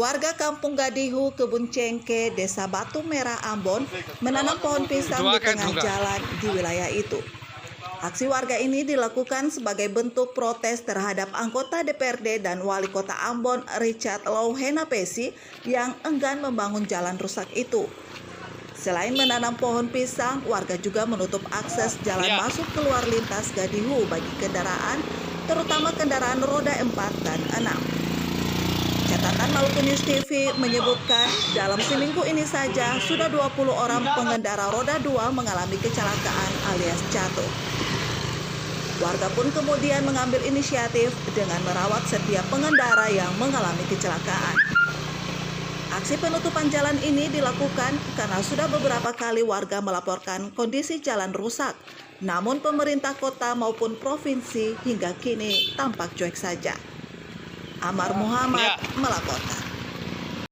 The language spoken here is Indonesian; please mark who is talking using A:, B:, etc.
A: Warga Kampung Gadihu, Kebun Cengke, Desa Batu Merah, Ambon menanam pohon pisang di tengah jalan di wilayah itu. Aksi warga ini dilakukan sebagai bentuk protes terhadap anggota DPRD dan Wali Kota Ambon Richard Louhenapesi yang enggan membangun jalan rusak itu. Selain menanam pohon pisang, warga juga menutup akses jalan masuk keluar lintas Gadihu bagi kendaraan, terutama kendaraan roda 4 dan 6. Catatan Maluku News TV menyebutkan dalam seminggu ini saja sudah 20 orang pengendara roda 2 mengalami kecelakaan alias jatuh. Warga pun kemudian mengambil inisiatif dengan merawat setiap pengendara yang mengalami kecelakaan. Aksi penutupan jalan ini dilakukan karena sudah beberapa kali warga melaporkan kondisi jalan rusak. Namun pemerintah kota maupun provinsi hingga kini tampak cuek saja. Amar Muhammad melaporkan.